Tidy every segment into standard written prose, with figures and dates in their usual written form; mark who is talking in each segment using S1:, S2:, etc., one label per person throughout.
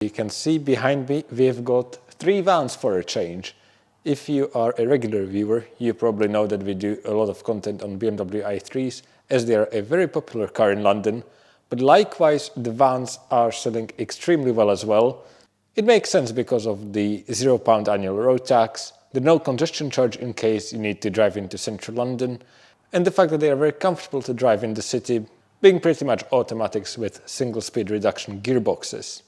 S1: You can see behind me we've got 3 vans for a change. If you are a regular viewer, you probably know that we do a lot of content on BMW i3s, as they are a very popular car in London, but likewise the vans are selling extremely well as well. It makes sense because of the £0 annual road tax, the no congestion charge in case you need to drive into central London, and the fact that they are very comfortable to drive in the city, being pretty much automatics with single speed reduction gearboxes.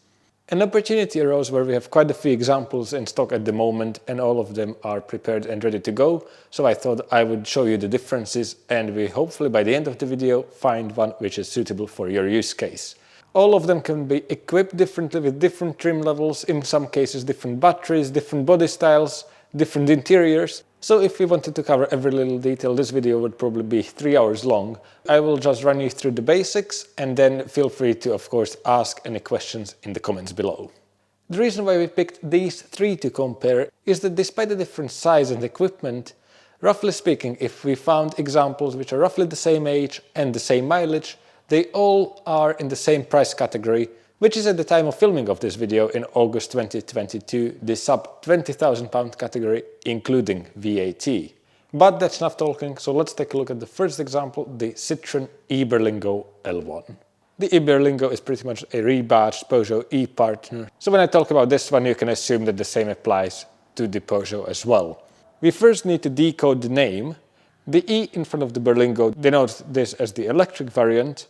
S1: An opportunity arose where we have quite a few examples in stock at the moment and all of them are prepared and ready to go, so I thought I would show you the differences and we hopefully by the end of the video find one which is suitable for your use case. All of them can be equipped differently with different trim levels, in some cases different batteries, different body styles, different interiors. So if we wanted to cover every little detail, this video would probably be 3 hours long. I will just run you through the basics and then feel free to, of course, ask any questions in the comments below. The reason why we picked these 3 to compare is that despite the different size and equipment, roughly speaking, if we found examples which are roughly the same age and the same mileage, they all are in the same price category, which is at the time of filming of this video in August 2022, the sub £20,000 category, including VAT. But that's enough talking, so let's take a look at the first example, the Citroen e-Berlingo L1. The e-Berlingo is pretty much a rebadged Peugeot e-Partner, so when I talk about this one you can assume that the same applies to the Peugeot as well. We first need to decode the name. The E in front of the Berlingo denotes this as the electric variant,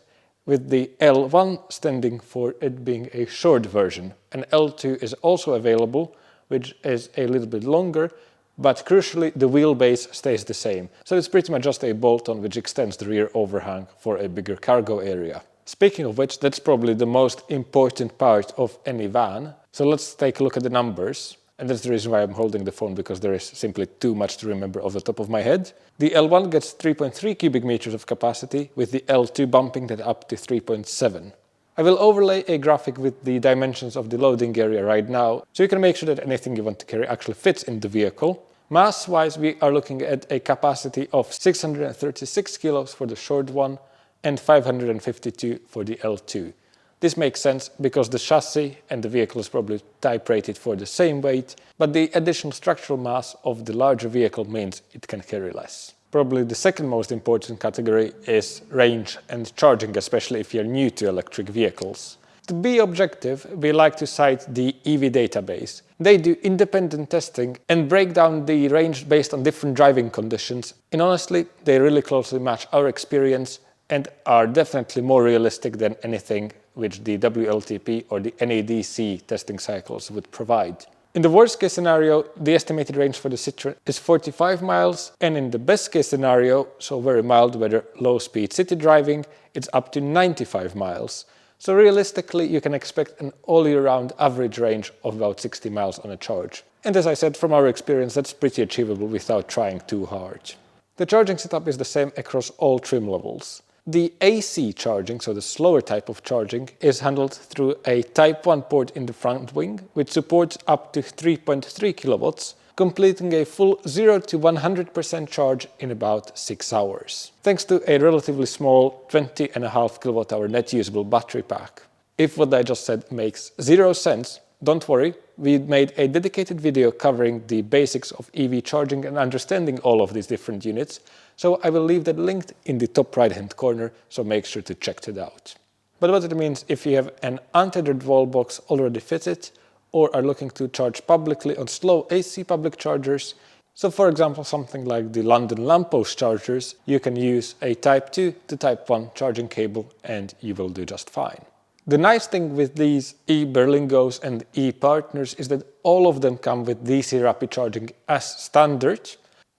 S1: with the L1 standing for it being a short version. An L2 is also available, which is a little bit longer, but crucially the wheelbase stays the same. So it's pretty much just a bolt-on which extends the rear overhang for a bigger cargo area. Speaking of which, that's probably the most important part of any van. So let's take a look at the numbers. And that's the reason why I'm holding the phone, because there is simply too much to remember off the top of my head. The L1 gets 3.3 cubic meters of capacity, with the L2 bumping that up to 3.7. I will overlay a graphic with the dimensions of the loading area right now, so you can make sure that anything you want to carry actually fits in the vehicle. Mass-wise, we are looking at a capacity of 636 kilos for the short one and 552 for the L2. This makes sense because the chassis and the vehicle is probably type rated for the same weight, but the additional structural mass of the larger vehicle means it can carry less. Probably the second most important category is range and charging, especially if you're new to electric vehicles. To be objective, we like to cite the EV database. They do independent testing and break down the range based on different driving conditions, and honestly, they really closely match our experience and are definitely more realistic than anything which the WLTP or the NADC testing cycles would provide. In the worst case scenario, the estimated range for the Citroen is 45 miles, and in the best case scenario, so very mild weather, low speed city driving, it's up to 95 miles. So realistically, you can expect an all year round average range of about 60 miles on a charge. And as I said, from our experience, that's pretty achievable without trying too hard. The charging setup is the same across all trim levels. The AC charging, so the slower type of charging, is handled through a Type 1 port in the front wing, which supports up to 3.3 kilowatts, completing a full 0 to 100% charge in about 6 hours, thanks to a relatively small 20.5 kilowatt-hour net usable battery pack. If what I just said makes 0 sense, don't worry, we made a dedicated video covering the basics of EV charging and understanding all of these different units, so I will leave that linked in the top right hand corner, so make sure to check it out. But what it means if you have an untethered wall box already fitted or are looking to charge publicly on slow AC public chargers, so for example something like the London lamppost chargers, you can use a Type 2 to Type 1 charging cable and you will do just fine. The nice thing with these e-Berlingos and e-Partners is that all of them come with DC rapid charging as standard.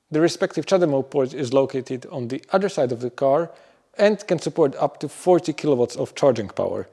S1: The respective CHAdeMO port is located on the other side of the car and can support up to 40 kilowatts of charging power.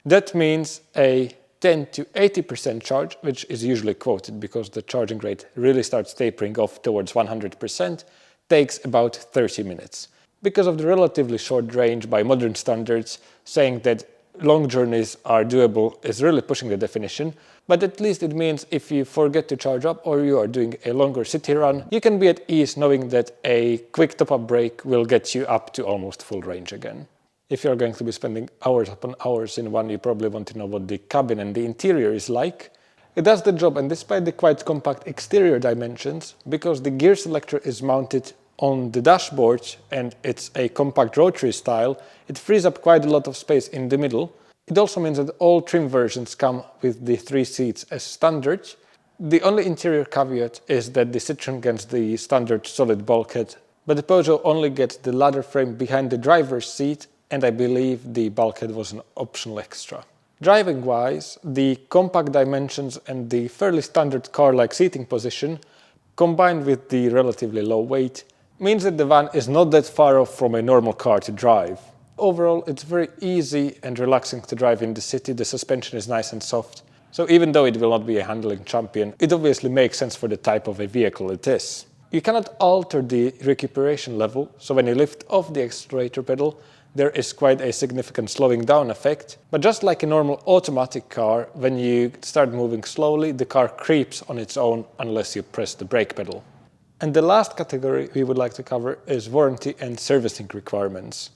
S1: That means a 10 to 80% charge, which is usually quoted because the charging rate really starts tapering off towards 100%, takes about 30 minutes. Because of the relatively short range by modern standards, saying that long journeys are doable is really pushing the definition, but at least it means if you forget to charge up or you are doing a longer city run, you can be at ease knowing that a quick top-up break will get you up to almost full range again. If you're going to be spending hours upon hours in one, you probably want to know what the cabin and the interior is like. It does the job, and despite the quite compact exterior dimensions, because the gear selector is mounted on the dashboard and it's a compact rotary style, it frees up quite a lot of space in the middle. It also means that all trim versions come with the 3 seats as standard. The only interior caveat is that the Citroen gets the standard solid bulkhead, but the Peugeot only gets the ladder frame behind the driver's seat, and I believe the bulkhead was an optional extra. Driving-wise, the compact dimensions and the fairly standard car-like seating position, combined with the relatively low weight, means that the van is not that far off from a normal car to drive. Overall, it's very easy and relaxing to drive in the city. The suspension is nice and soft, so even though it will not be a handling champion, it obviously makes sense for the type of a vehicle it is. You cannot alter the recuperation level, so when you lift off the accelerator pedal, there is quite a significant slowing down effect, but just like a normal automatic car, when you start moving slowly, the car creeps on its own unless you press the brake pedal. And the last category we would like to cover is warranty and servicing requirements.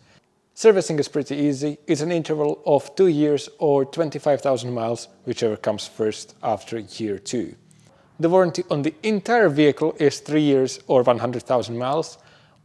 S1: Servicing is pretty easy. It's an interval of 2 years or 25,000 miles, whichever comes first after year 2. The warranty on the entire vehicle is 3 years or 100,000 miles.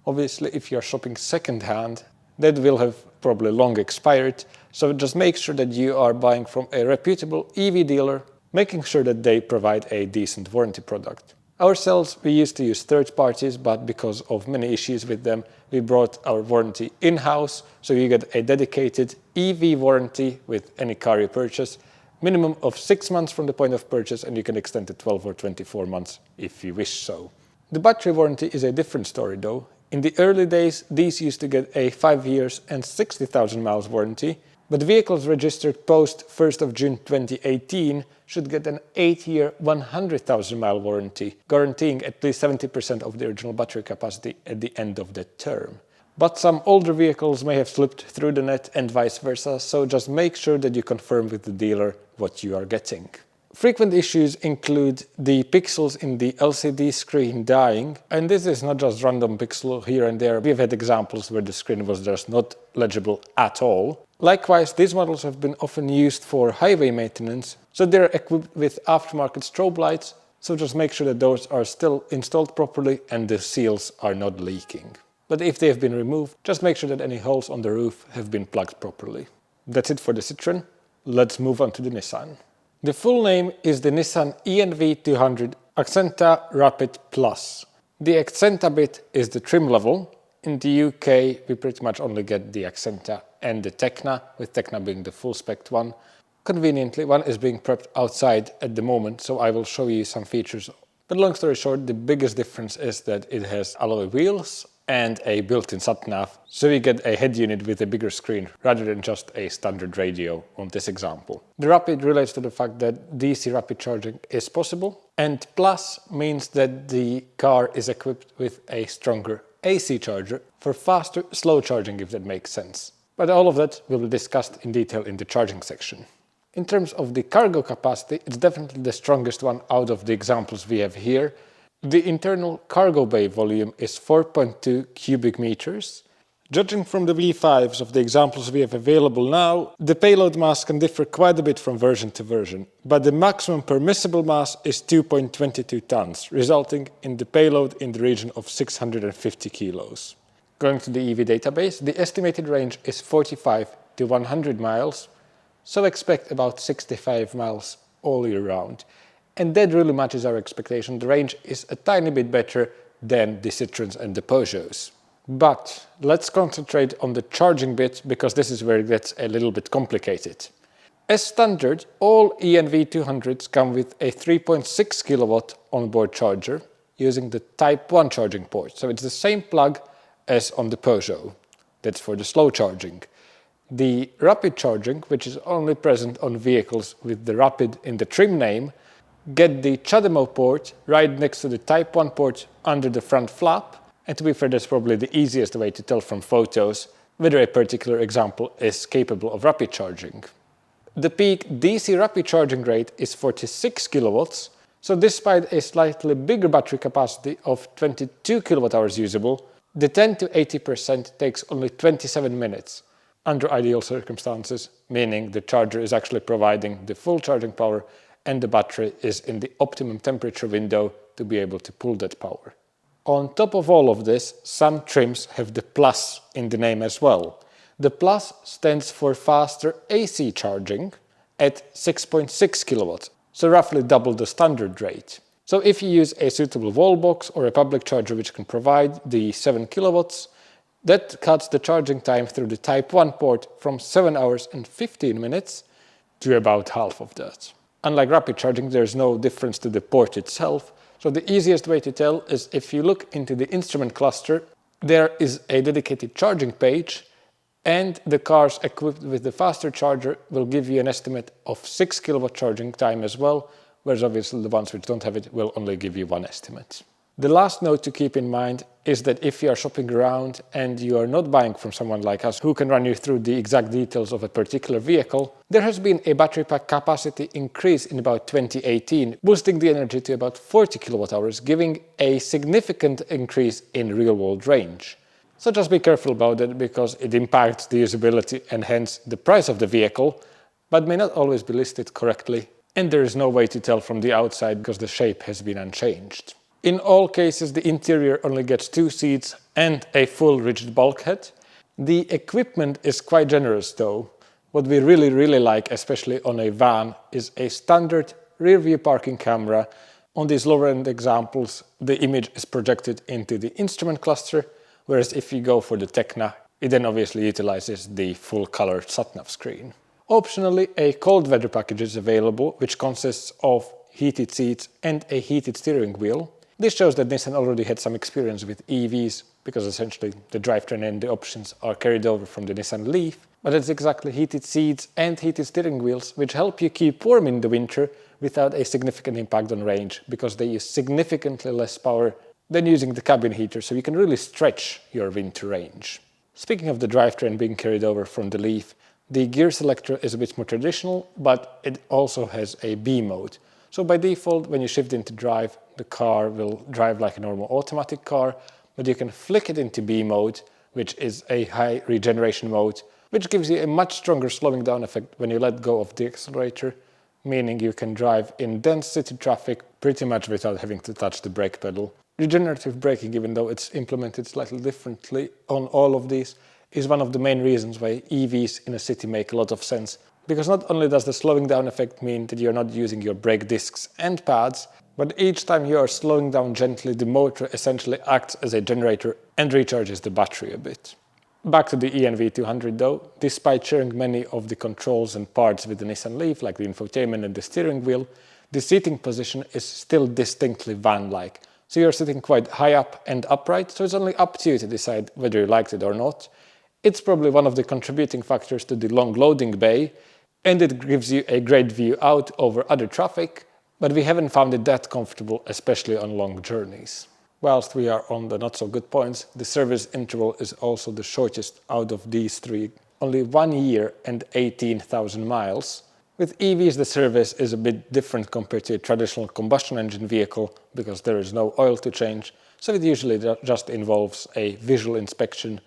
S1: Obviously, if you're shopping second-hand, that will have probably long expired, so just make sure that you are buying from a reputable EV dealer, making sure that they provide a decent warranty product. Ourselves, we used to use third parties, but because of many issues with them, we brought our warranty in-house, so you get a dedicated EV warranty with any car you purchase, minimum of 6 months from the point of purchase, and you can extend to 12 or 24 months if you wish so. The battery warranty is a different story though. In the early days, these used to get a 5 years and 60,000 miles warranty, but vehicles registered post 1st of June 2018 should get an 8-year 100,000 mile warranty, guaranteeing at least 70% of the original battery capacity at the end of the term. But some older vehicles may have slipped through the net and vice versa, so just make sure that you confirm with the dealer what you are getting. Frequent issues include the pixels in the LCD screen dying, and this is not just random pixel here and there. We've had examples where the screen was just not legible at all. Likewise, these models have been often used for highway maintenance, so they're equipped with aftermarket strobe lights, so just make sure that those are still installed properly and the seals are not leaking. But if they have been removed, just make sure that any holes on the roof have been plugged properly. That's it for the Citroen. Let's move on to the Nissan. The full name is the Nissan e-NV200 Acenta Rapid Plus. The Acenta bit is the trim level. In the UK, we pretty much only get the Acenta and the Tecna, with Tecna being the full spec one. Conveniently, one is being prepped outside at the moment, so I will show you some features. But long story short, the biggest difference is that it has alloy wheels and a built-in sat-nav, so you get a head unit with a bigger screen rather than just a standard radio on this example. The Rapid relates to the fact that DC rapid charging is possible, and Plus means that the car is equipped with a stronger AC charger for faster slow charging, if that makes sense. But all of that will be discussed in detail in the charging section. In terms of the cargo capacity, it's definitely the strongest one out of the examples we have here. The internal cargo bay volume is 4.2 cubic meters. Judging from the V5s of the examples we have available now, the payload mass can differ quite a bit from version to version, but the maximum permissible mass is 2.22 tons, resulting in the payload in the region of 650 kilos. Going to the EV database, the estimated range is 45 to 100 miles, so expect about 65 miles all year round. And that really matches our expectation. The range is a tiny bit better than the Citroens and the Peugeots. But let's concentrate on the charging bit, because this is where it gets a little bit complicated. As standard, all e-NV200s come with a 3.6 kilowatt onboard charger using the Type 1 charging port. So it's the same plug as on the Peugeot. That's for the slow charging. The rapid charging, which is only present on vehicles with the Rapid in the trim name, get the CHAdeMO port right next to the Type 1 port under the front flap, and to be fair, that's probably the easiest way to tell from photos whether a particular example is capable of rapid charging. The peak DC rapid charging rate is 46 kilowatts, so despite a slightly bigger battery capacity of 22 kilowatt hours usable, the 10 to 80% takes only 27 minutes. under ideal circumstances, meaning the charger is actually providing the full charging power and the battery is in the optimum temperature window to be able to pull that power. On top of all of this, some trims have the plus in the name as well. The plus stands for faster AC charging at 6.6 kilowatts, so roughly double the standard rate. So if you use a suitable wall box or a public charger which can provide the 7 kilowatts, that cuts the charging time through the Type 1 port from 7 hours and 15 minutes to about half of that. Unlike rapid charging, there's no difference to the port itself. So the easiest way to tell is if you look into the instrument cluster, there is a dedicated charging page, and the cars equipped with the faster charger will give you an estimate of 6 kilowatt charging time as well, whereas obviously the ones which don't have it will only give you one estimate. The last note to keep in mind is that if you are shopping around and you are not buying from someone like us who can run you through the exact details of a particular vehicle, there has been a battery pack capacity increase in about 2018, boosting the energy to about 40 kilowatt hours, giving a significant increase in real-world range. So just be careful about it because it impacts the usability and hence the price of the vehicle, but may not always be listed correctly, and there is no way to tell from the outside because the shape has been unchanged. In all cases, the interior only gets 2 seats and a full rigid bulkhead. The equipment is quite generous though. What we really like, especially on a van, is a standard rear view parking camera. On these lower end examples, the image is projected into the instrument cluster, whereas if you go for the Tecna, it then obviously utilizes the full color sat-nav screen. Optionally, a cold weather package is available, which consists of heated seats and a heated steering wheel. This shows that Nissan already had some experience with EVs, because essentially the drivetrain and the options are carried over from the Nissan Leaf, but it's exactly heated seats and heated steering wheels which help you keep warm in the winter without a significant impact on range, because they use significantly less power than using the cabin heater, so you can really stretch your winter range. Speaking of the drivetrain being carried over from the Leaf, the gear selector is a bit more traditional, but it also has a B mode. So by default, when you shift into drive, the car will drive like a normal automatic car, but you can flick it into B mode, which is a high regeneration mode, which gives you a much stronger slowing down effect when you let go of the accelerator, meaning you can drive in dense city traffic pretty much without having to touch the brake pedal. Regenerative braking, even though it's implemented slightly differently on all of these, is one of the main reasons why EVs in a city make a lot of sense. Because not only does the slowing down effect mean that you're not using your brake discs and pads, but each time you are slowing down gently, the motor essentially acts as a generator and recharges the battery a bit. Back to the e-NV200 though, despite sharing many of the controls and parts with the Nissan Leaf, like the infotainment and the steering wheel, the seating position is still distinctly van-like. So you're sitting quite high up and upright, so it's only up to you to decide whether you liked it or not. It's probably one of the contributing factors to the long loading bay, and it gives you a great view out over other traffic, but we haven't found it that comfortable, especially on long journeys. Whilst we are on the not so good points, the service interval is also the shortest out of these three, only 1 year and 18,000 miles. With EVs, the service is a bit different compared to a traditional combustion engine vehicle because there is no oil to change, so it usually just involves a visual inspection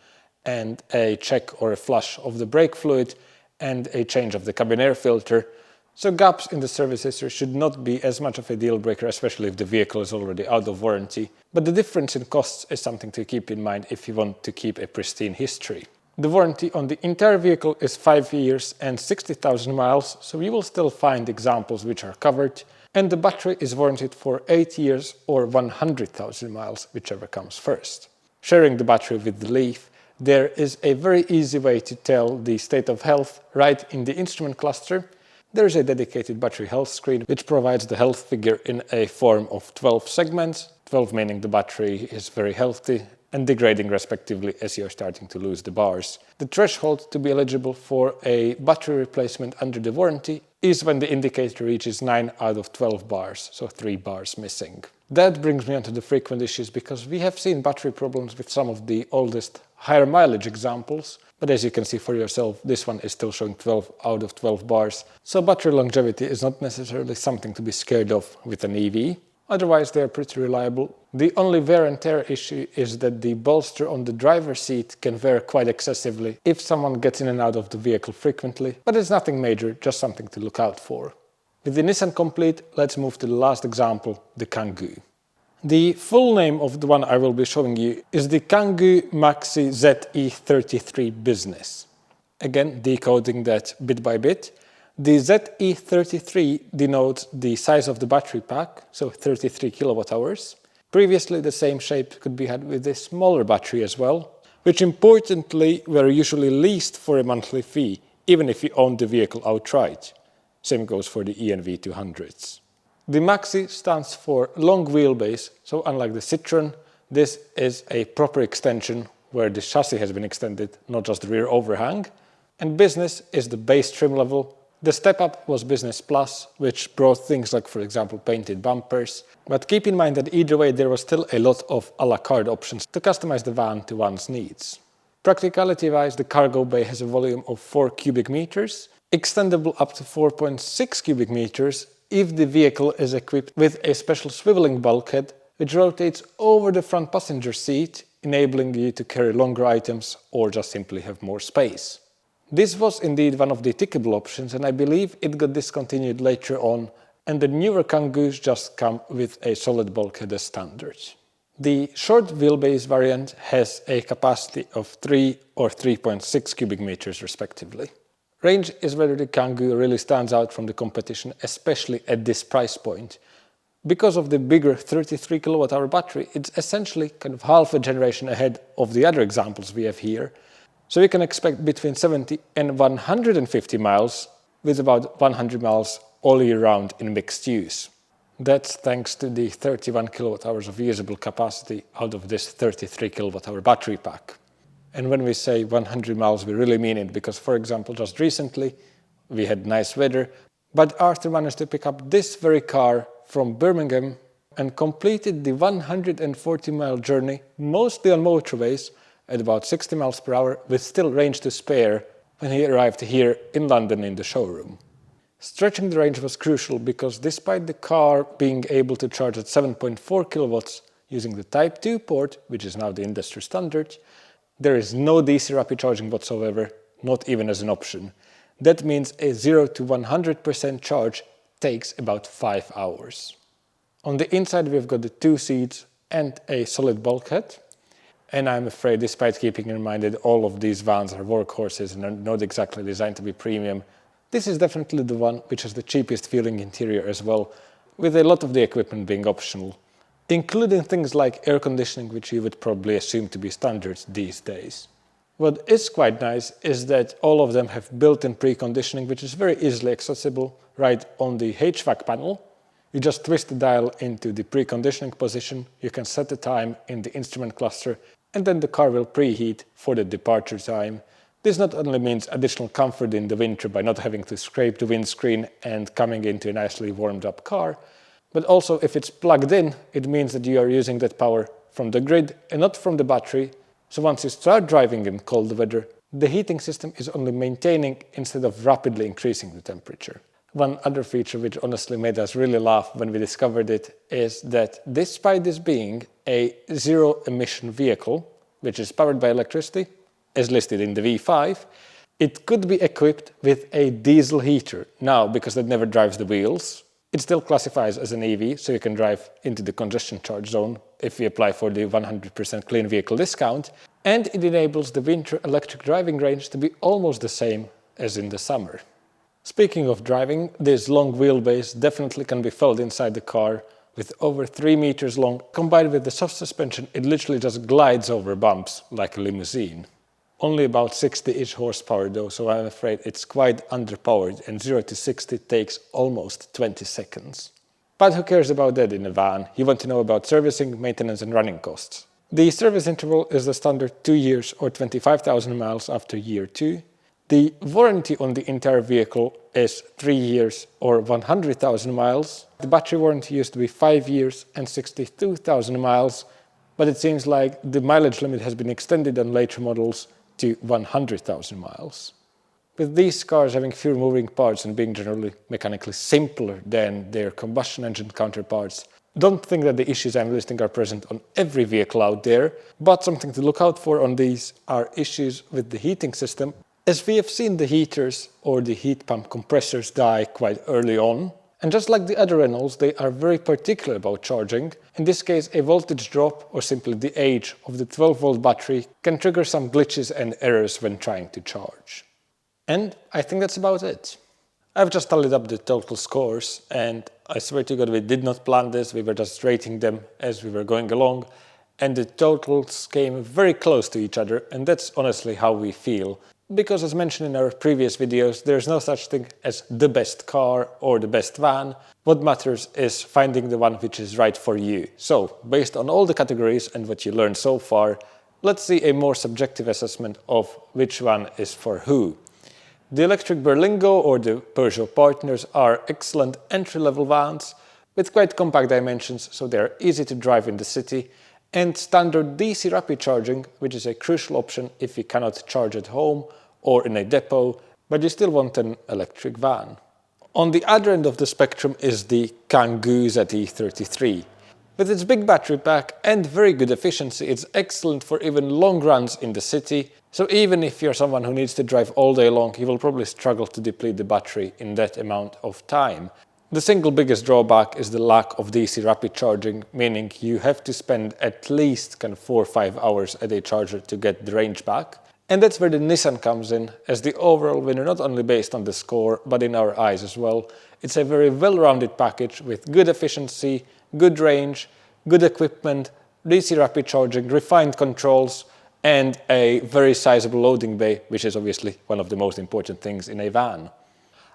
S1: and a check or a flush of the brake fluid and a change of the cabin air filter. So gaps in the service history should not be as much of a deal breaker, especially if the vehicle is already out of warranty. But the difference in costs is something to keep in mind if you want to keep a pristine history. The warranty on the entire vehicle is 5 years and 60,000 miles, so you will still find examples which are covered. And the battery is warranted for 8 years or 100,000 miles, whichever comes first. Sharing the battery with the Leaf, there is a very easy way to tell the state of health right in the instrument cluster. There is a dedicated battery health screen which provides the health figure in a form of 12 segments, 12 meaning the battery is very healthy and degrading respectively as you're starting to lose the bars. The threshold to be eligible for a battery replacement under the warranty is when the indicator reaches 9 out of 12 bars, so 3 bars missing. That brings me on to the frequent issues, because we have seen battery problems with some of the oldest higher mileage examples, but as you can see for yourself, this one is still showing 12 out of 12 bars, so battery longevity is not necessarily something to be scared of with an EV. Otherwise they are pretty reliable. The only wear and tear issue is that the bolster on the driver's seat can wear quite excessively if someone gets in and out of the vehicle frequently, but it's nothing major, just something to look out for. With the Nissan complete, let's move to the last example, the Kangoo. The full name of the one I will be showing you is the Kangoo Maxi ZE33 Business. Again, decoding that bit by bit. The ZE33 denotes the size of the battery pack, so 33 kilowatt hours. Previously, the same shape could be had with a smaller battery as well, which importantly were usually leased for a monthly fee, even if you owned the vehicle outright. Same goes for the e-NV200s. The Maxi stands for long wheelbase, so unlike the Citroen, this is a proper extension where the chassis has been extended, not just the rear overhang. And Business is the base trim level. The step up was Business Plus, which brought things like, for example, painted bumpers. But keep in mind that either way there was still a lot of a la carte options to customize the van to one's needs. Practicality-wise, the cargo bay has a volume of 4 cubic meters, extendable up to 4.6 cubic meters if the vehicle is equipped with a special swiveling bulkhead which rotates over the front passenger seat, enabling you to carry longer items or just simply have more space. This was indeed one of the tickable options, and I believe it got discontinued later on, and the newer Kangoos just come with a solid bulkhead as standard. The short wheelbase variant has a capacity of 3 or 3.6 cubic meters respectively. Range is where the Kangoo really stands out from the competition, especially at this price point. Because of the bigger 33 kWh battery, it's essentially kind of half a generation ahead of the other examples we have here. So we can expect between 70 and 150 miles, with about 100 miles all year round in mixed use. That's thanks to the 31 kWh of usable capacity out of this 33 kWh battery pack. And when we say 100 miles, we really mean it, because, for example, just recently we had nice weather, but Arthur managed to pick up this very car from Birmingham and completed the 140-mile journey, mostly on motorways, at about 60 miles per hour, with still range to spare when he arrived here in London in the showroom. Stretching the range was crucial because despite the car being able to charge at 7.4 kilowatts using the Type 2 port, which is now the industry standard, there is no DC rapid charging whatsoever, not even as an option. That means a 0 to 100% charge takes about 5 hours. On the inside we've got the 2 seats and a solid bulkhead. And I'm afraid, despite keeping in mind that all of these vans are workhorses and are not exactly designed to be premium, this is definitely the one which has the cheapest feeling interior as well, with a lot of the equipment being optional, including things like air conditioning, which you would probably assume to be standard these days. What is quite nice is that all of them have built-in preconditioning, which is very easily accessible right on the HVAC panel. You just twist the dial into the preconditioning position, you can set the time in the instrument cluster, and then the car will preheat for the departure time. This not only means additional comfort in the winter by not having to scrape the windscreen and coming into a nicely warmed up car, but also if it's plugged in, it means that you are using that power from the grid and not from the battery. So once you start driving in cold weather, the heating system is only maintaining instead of rapidly increasing the temperature. One other feature which honestly made us really laugh when we discovered it is that despite this being a zero-emission vehicle, which is powered by electricity, as listed in the V5, it could be equipped with a diesel heater. Now, because that never drives the wheels, it still classifies as an EV, so you can drive into the congestion charge zone if you apply for the 100% clean vehicle discount, and it enables the winter electric driving range to be almost the same as in the summer. Speaking of driving, this long wheelbase definitely can be felt inside the car. With over 3 meters long, combined with the soft suspension, it literally just glides over bumps like a limousine. Only about 60-ish horsepower though, so I'm afraid it's quite underpowered, and 0 to 60 takes almost 20 seconds. But who cares about that in a van? You want to know about servicing, maintenance and running costs. The service interval is the standard 2 years or 25,000 miles after year 2. The warranty on the entire vehicle is 3 years or 100,000 miles. The battery warranty used to be 5 years and 62,000 miles, but it seems like the mileage limit has been extended on later models to 100,000 miles. With these cars having fewer moving parts and being generally mechanically simpler than their combustion engine counterparts, Don't think that the issues I'm listing are present on every vehicle out there, but something to look out for on these are issues with the heating system, as we have seen the heaters or the heat pump compressors die quite early on. And just like the other Renaults, they are very particular about charging. In this case, a voltage drop or simply the age of the 12-volt battery can trigger some glitches and errors when trying to charge. And I think that's about it. I've just tallied up the total scores, and I swear to God we did not plan this, we were just rating them as we were going along, and the totals came very close to each other, and that's honestly how we feel. Because as mentioned in our previous videos, there's no such thing as the best car or the best van. What matters is finding the one which is right for you. So, based on all the categories and what you learned so far, let's see a more subjective assessment of which one is for who. The electric Berlingo or the Peugeot Partners are excellent entry-level vans with quite compact dimensions, so they are easy to drive in the city, and standard DC rapid charging, which is a crucial option if you cannot charge at home or in a depot, but you still want an electric van. On the other end of the spectrum is the Kangoo ZE33. With its big battery pack and very good efficiency, it's excellent for even long runs in the city, so even if you're someone who needs to drive all day long, you will probably struggle to deplete the battery in that amount of time. The single biggest drawback is the lack of DC rapid charging, meaning you have to spend at least 4 or 5 hours at a charger to get the range back. And that's where the Nissan comes in, as the overall winner not only based on the score, but in our eyes as well. It's a very well-rounded package with good efficiency, good range, good equipment, DC rapid charging, refined controls, and a very sizable loading bay, which is obviously one of the most important things in a van.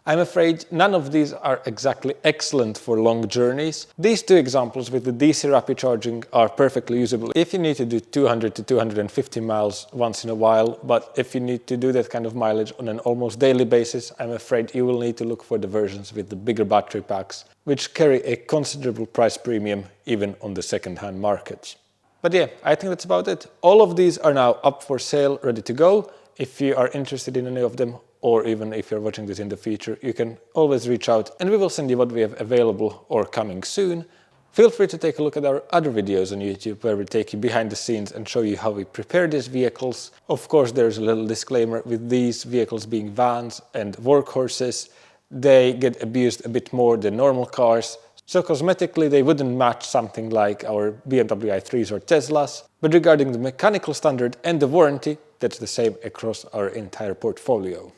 S1: I'm afraid none of these are exactly excellent for long journeys. These two examples with the DC rapid charging are perfectly usable if you need to do 200 to 250 miles once in a while, but if you need to do that kind of mileage on an almost daily basis, I'm afraid you will need to look for the versions with the bigger battery packs, which carry a considerable price premium even on the second-hand market. But yeah, I think that's about it. All of these are now up for sale, ready to go. If you are interested in any of them, or even if you're watching this in the future, you can always reach out and we will send you what we have available or coming soon. Feel free to take a look at our other videos on YouTube where we take you behind the scenes and show you how we prepare these vehicles. Of course, there's a little disclaimer with these vehicles being vans and workhorses. They get abused a bit more than normal cars. So cosmetically they wouldn't match something like our BMW i3s or Teslas, but regarding the mechanical standard and the warranty, that's the same across our entire portfolio.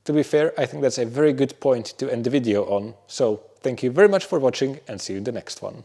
S1: To be fair, I think that's a very good point to end the video on, so thank you very much for watching and see you in the next one.